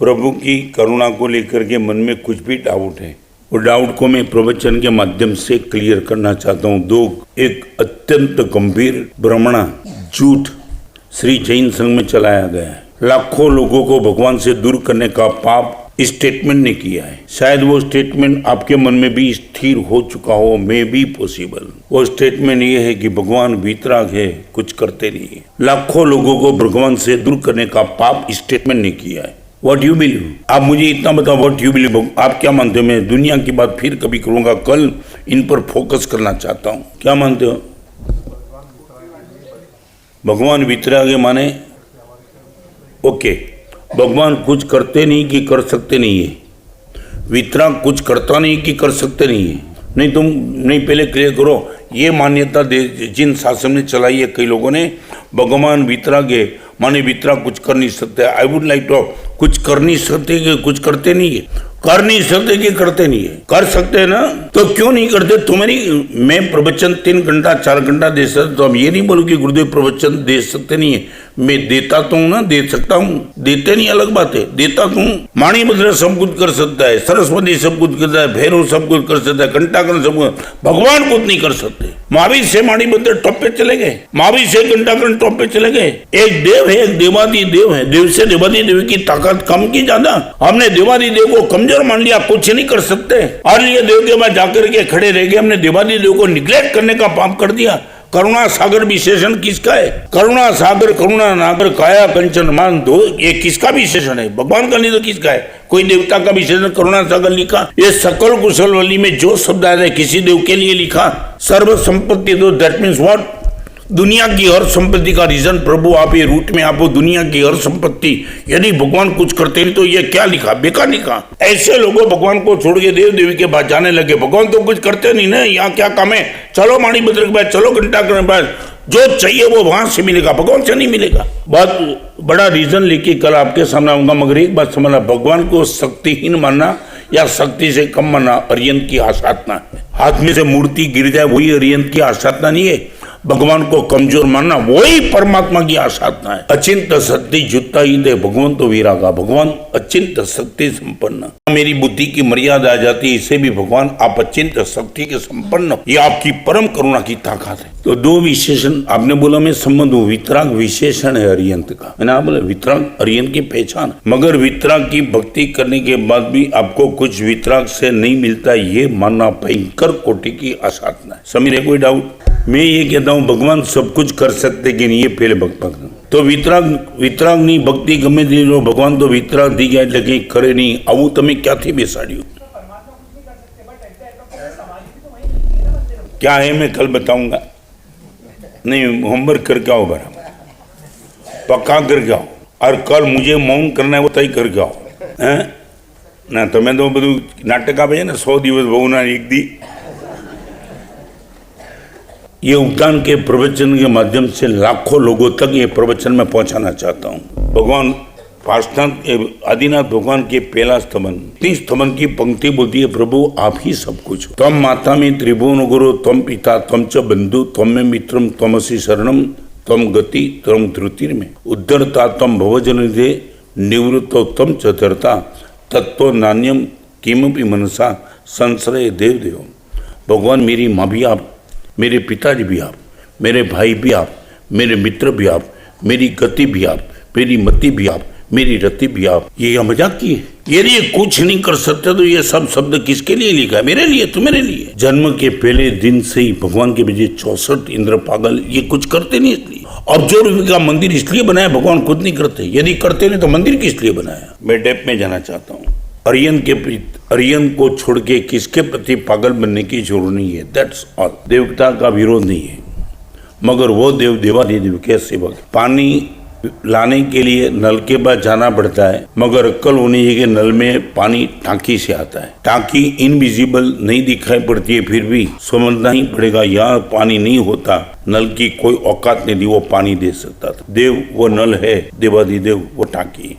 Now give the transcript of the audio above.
प्रभु की करुणा को लेकर के मन में कुछ भी डाउट है, वो डाउट को मैं प्रवचन के माध्यम से क्लियर करना चाहता हूँ। एक अत्यंत गंभीर भ्रमणा झूठ श्री जैन संघ में चलाया गया है। लाखों लोगों को भगवान से दूर करने का पाप इस स्टेटमेंट ने किया है। शायद वो स्टेटमेंट आपके मन में भी स्थिर हो चुका हो, मे बी पॉसिबल। वो स्टेटमेंट ये है कि भगवान वीतराग है, कुछ करते नहीं है। लाखों लोगों को भगवान से दूर करने का पाप इस स्टेटमेंट ने किया है। What you believe? आप मुझे इतना बताओ, व्हाट यू बिलीव? आप क्या मानते हो? मैं दुनिया की बात फिर कभी करूंगा, कल इन पर फोकस करना चाहता हूँ। क्या मानते हो? भगवान वीतराग है माने ओके, भगवान कुछ करते नहीं कि कर सकते नहीं है? वीतराग कुछ करता नहीं कि कर सकते नहीं है? नहीं, तुम नहीं, पहले क्लियर करो। ये मान्यता जिन शासन ने चलाई है कई लोगों ने, भगवान वीतराग है माने वीतराग कुछ कर नहीं सकते। आई वुड लाइक टू, कुछ कर नहीं सकते कि कुछ करते नहीं है? कर नहीं सकते कि करते नहीं है? कर सकते हैं ना, तो क्यों नहीं करते? तुम्हारी मैं प्रवचन 3 घंटा 4 घंटा दे सकता, तो हम ये नहीं बोलो कि गुरुदेव प्रवचन दे सकते नहीं है। मैं देता तो हूँ ना, दे सकता हूँ, देते नहीं अलग बात है, देता तो हूँ। माणिभद्र सब कुछ कर सकता है, सरस्वती सब कुछ करता है, भैरव सब कुछ कर सकता है, घंटाकरण सब कुछ, भगवान कुछ नहीं कर सकते। महावीर से माणिभद्र टॉप पे चले गए, महावीर से घंटाकरण टॉप पे चले गए। एक देव है, एक देवादि देव है, देव से देवादि देव की ताकत कम की ज्यादा? हमने देवादि देव को कमजोर मान लिया, कुछ नहीं कर सकते, और ये देव के बाद जाकर के खड़े रह गए। हमने देवादि देव को निग्लेक्ट करने का पाप कर दिया। करुणा सागर विशेषण किसका है? करुणा सागर, करुणा नागर, काया कंचन मान दो, ये किसका विशेषण है? भगवान का नहीं तो किसका है? कोई देवता का विशेषण करुणा सागर लिखा? ये सकल कुशल वली में जो शब्द आया है किसी देव के लिए लिखा? सर्व संपत्ति दो, दैट मीन्स व्हाट? दुनिया की हर संपत्ति का रीजन प्रभु आप, ये रूट में आपको दुनिया की हर संपत्ति। यदि भगवान कुछ करते नहीं तो ये क्या लिखा? बेकार लिखा। ऐसे लोगों भगवान को छोड़ के देव देवी के पास जाने लगे। भगवान तो कुछ करते नहीं ना, यहाँ क्या काम है? चलो माणिभद्र के पास, चलो घंटाकरण के पास, जो चाहिए वो वहां से मिलेगा, भगवान से नहीं मिलेगा। बहुत बड़ा रीजन लेके कल आपके सामने आऊंगा, मगर एक बात समझना, भगवान को शक्तिहीन मानना या शक्ति से कम मानना अरियंत की आसाधना है। हाथ में से मूर्ति गिर जाए वही अरियंत की आसाधना नहीं है। भगवान को कमजोर मानना वही परमात्मा की आसाधना है। अचिंत शक्ति जुत्ता ही दे भगवान तो वीरागा, भगवान अचिंत शक्ति संपन्न। मेरी बुद्धि की मर्यादा आ जाती है, इसे भी भगवान आप अचिंत शक्ति के संपन्न, ये आपकी परम करुणा की ताकत है। तो 2 विशेषण आपने बोला, मैं संबंध हूँ। वितराग विशेषण है अरियंत का, मैंने आप बोला वितराग अरियंत की पहचान। मगर वितराग की भक्ति करने के बाद भी आपको कुछ वितराग से नहीं मिलता, ये मानना भयंकर कोटि की आसाधना है। समीर है कोई डाउट? मैं ये कहता हूँ भगवान सब कुछ कर सकते कि नहीं, ये पहले भक्त तो वितराग नहीं भक्ति गમે તે લો, भगवान तो वितराग થઈ ગયા એટલે કંઈ કરે નહીં, આવું તમે ક્યાંથી બેસાડ્યું? क्या है मैं कल बताऊंगा। नहीं, होमवर्क करके आओ, बराबर पक्का करके आओ, और कल मुझे मौन करना है वो तय करके आओ। हैं ना, તમે તો બધું નાટક આપે છે ને 100 દિવસ બહુના એક દી। ये उपदान के प्रवचन के माध्यम से लाखों लोगों तक ये प्रवचन में पहुंचाना चाहता हूँ। भगवान पार्श्वनाथ आदिनाथ भगवान के पहला स्तवन, 3 स्तवन की पंक्ति बोलती है, प्रभु आप ही सब कुछ हो। त्वम माता में त्रिभुवन गुरु, त्वम पिता, त्वम च बंधु, त्वम में मित्रम, त्वमसि शरणम, त्वम गति, त्वम धृतिर में उद्धरता, त्वम भवजनिधे, निवृत्तो त्वम च धर्ता, तत्व नान्यम किमपि मनसा संश्रय देव देव। भगवान मेरी माँ भी आप, मेरे पिताजी भी आप, मेरे भाई भी आप, मेरे मित्र भी आप, मेरी गति भी आप, मेरी मति भी आप, मेरी रति भी आप। ये मजाक की है? यदि कुछ नहीं कर सकते तो ये सब शब्द किसके लिए लिखा है? मेरे लिए, तुम्हारे लिए। जन्म के पहले दिन से ही भगवान के पीछे 64 इंद्र पागल, ये कुछ करते नहीं। इसलिए ऑब्जर्व का मंदिर इसलिए बनाया, भगवान खुद नहीं करते। यदि करते नहीं तो मंदिर किस लिए बनाया? मैं डेप में जाना चाहता हूँ। अरियन को छोड़ के किसके प्रति पागल बनने की जरूरत नहीं है, दैट्स ऑल। देवता का विरोध नहीं है, मगर वो देवादिदेव के सेवक। पानी लाने के लिए नल के पास जाना पड़ता है, मगर अक्कल होनी चाहिए कि नल में पानी टांकी से आता है। टांकी इनविजिबल नहीं दिखाई पड़ती है, फिर भी समझना ही पड़ेगा यहाँ पानी नहीं होता, नल की कोई औकात नहीं थी, वो पानी दे सकता था। देव वो नल है, देवादिदेव वो टांकी है।